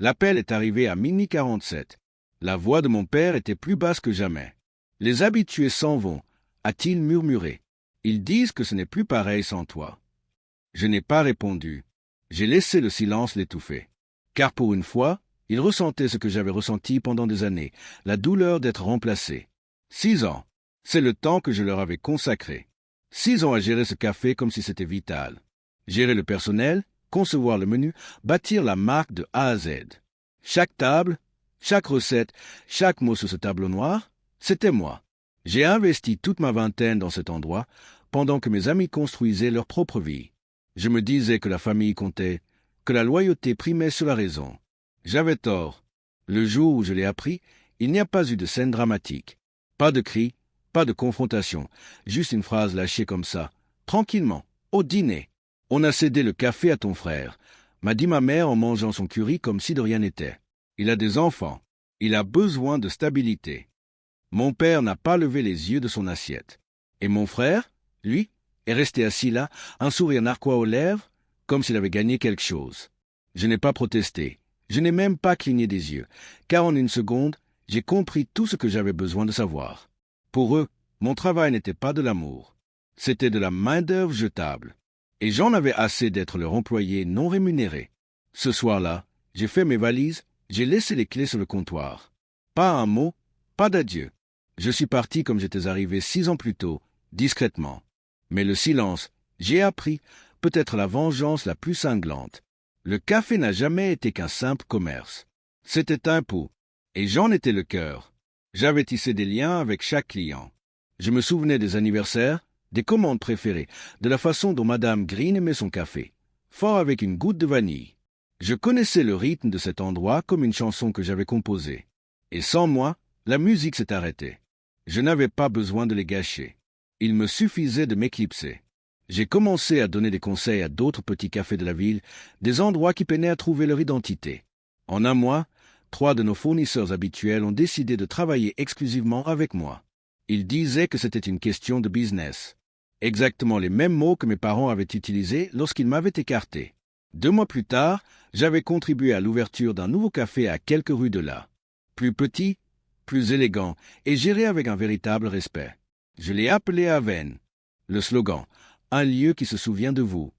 L'appel est arrivé à minuit 47. La voix de mon père était plus basse que jamais. Les habitués s'en vont, a-t-il murmuré. Ils disent que ce n'est plus pareil sans toi. Je n'ai pas répondu. J'ai laissé le silence l'étouffer. Car pour une fois, il ressentait ce que j'avais ressenti pendant des années, la douleur d'être remplacé. 6 ans, c'est le temps que je leur avais consacré. 6 ans à gérer ce café comme si c'était vital. Gérer le personnel, concevoir le menu, bâtir la marque de A à Z. Chaque table, chaque recette, chaque mot sur ce tableau noir, c'était moi. J'ai investi toute ma vingtaine dans cet endroit, pendant que mes amis construisaient leur propre vie. Je me disais que la famille comptait, que la loyauté primait sur la raison. J'avais tort. Le jour où je l'ai appris, il n'y a pas eu de scène dramatique. Pas de cris, pas de confrontation, juste une phrase lâchée comme ça, tranquillement, au dîner. On a cédé le café à ton frère, m'a dit ma mère en mangeant son curry comme si de rien n'était. Il a des enfants. Il a besoin de stabilité. Mon père n'a pas levé les yeux de son assiette. Et mon frère, lui, est resté assis là, un sourire narquois aux lèvres, comme s'il avait gagné quelque chose. Je n'ai pas protesté. Je n'ai même pas cligné des yeux, car en une seconde, j'ai compris tout ce que j'avais besoin de savoir. Pour eux, mon travail n'était pas de l'amour. C'était de la main-d'œuvre jetable. Et j'en avais assez d'être leur employé non rémunéré. Ce soir-là, j'ai fait mes valises, j'ai laissé les clés sur le comptoir. Pas un mot, pas d'adieu. Je suis parti comme j'étais arrivé 6 ans plus tôt, discrètement. Mais le silence, j'ai appris, peut être la vengeance la plus cinglante. Le café n'a jamais été qu'un simple commerce. C'était un pot, et j'en étais le cœur. J'avais tissé des liens avec chaque client. Je me souvenais des anniversaires, des commandes préférées, de la façon dont Madame Green aimait son café, fort avec une goutte de vanille. Je connaissais le rythme de cet endroit comme une chanson que j'avais composée. Et sans moi, la musique s'est arrêtée. Je n'avais pas besoin de les gâcher. Il me suffisait de m'éclipser. J'ai commencé à donner des conseils à d'autres petits cafés de la ville, des endroits qui peinaient à trouver leur identité. En un mois, 3 de nos fournisseurs habituels ont décidé de travailler exclusivement avec moi. Ils disaient que c'était une question de business. Exactement les mêmes mots que mes parents avaient utilisés lorsqu'ils m'avaient écarté. 2 mois plus tard, j'avais contribué à l'ouverture d'un nouveau café à quelques rues de là. Plus petit, plus élégant et géré avec un véritable respect. Je l'ai appelé Aven. Le slogan « Un lieu qui se souvient de vous ».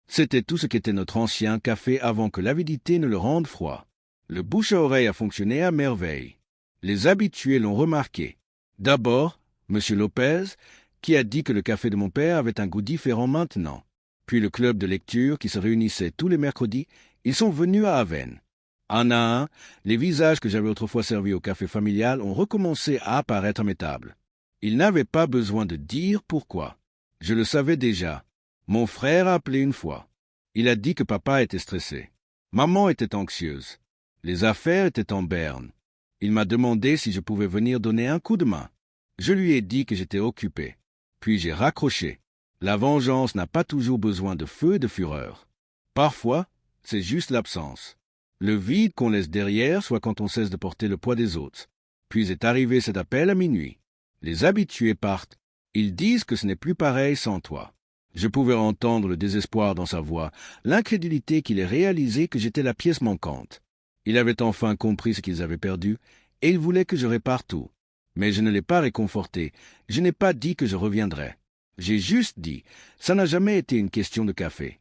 C'était tout ce qu'était notre ancien café avant que l'avidité ne le rende froid. Le bouche à oreille a fonctionné à merveille. Les habitués l'ont remarqué. D'abord, M. Lopez, qui a dit que le café de mon père avait un goût différent maintenant. Puis le club de lecture qui se réunissait tous les mercredis, ils sont venus à Aven. Un à un, les visages que j'avais autrefois servis au café familial ont recommencé à apparaître à mes tables. Ils n'avaient pas besoin de dire pourquoi. Je le savais déjà. Mon frère a appelé une fois. Il a dit que papa était stressé. Maman était anxieuse. Les affaires étaient en berne. Il m'a demandé si je pouvais venir donner un coup de main. Je lui ai dit que j'étais occupé. Puis j'ai raccroché. La vengeance n'a pas toujours besoin de feu et de fureur. Parfois, c'est juste l'absence. Le vide qu'on laisse derrière, soit quand on cesse de porter le poids des autres. Puis est arrivé cet appel à minuit. Les habitués partent. Ils disent que ce n'est plus pareil sans toi. Je pouvais entendre le désespoir dans sa voix, l'incrédulité qu'il ait réalisé que j'étais la pièce manquante. Il avait enfin compris ce qu'ils avaient perdu, et il voulait que je répare tout. Mais je ne l'ai pas réconforté, je n'ai pas dit que je reviendrais. J'ai juste dit, ça n'a jamais été une question de café.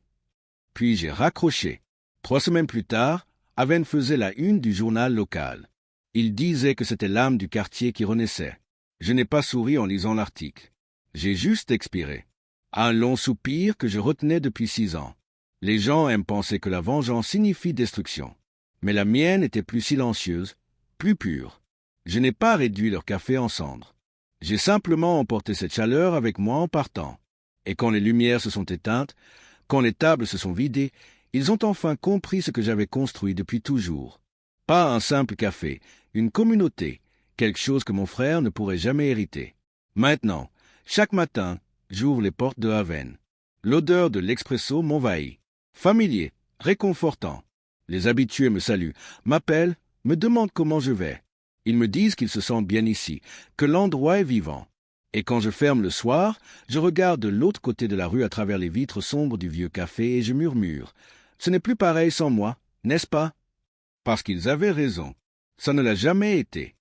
Puis j'ai raccroché. 3 semaines plus tard, Aven faisait la une du journal local. Il disait que c'était l'âme du quartier qui renaissait. Je n'ai pas souri en lisant l'article. J'ai juste expiré. Un long soupir que je retenais depuis 6 ans. Les gens aiment penser que la vengeance signifie destruction. Mais la mienne était plus silencieuse, plus pure. Je n'ai pas réduit leur café en cendres. J'ai simplement emporté cette chaleur avec moi en partant. Et quand les lumières se sont éteintes, quand les tables se sont vidées, ils ont enfin compris ce que j'avais construit depuis toujours. Pas un simple café, une communauté, quelque chose que mon frère ne pourrait jamais hériter. Maintenant, chaque matin, j'ouvre les portes de Aven. L'odeur de l'expresso m'envahit. Familier, réconfortant. Les habitués me saluent, m'appellent, me demandent comment je vais. Ils me disent qu'ils se sentent bien ici, que l'endroit est vivant. Et quand je ferme le soir, je regarde de l'autre côté de la rue à travers les vitres sombres du vieux café et je murmure. Ce n'est plus pareil sans moi, n'est-ce pas? parce qu'ils avaient raison. Ça ne l'a jamais été.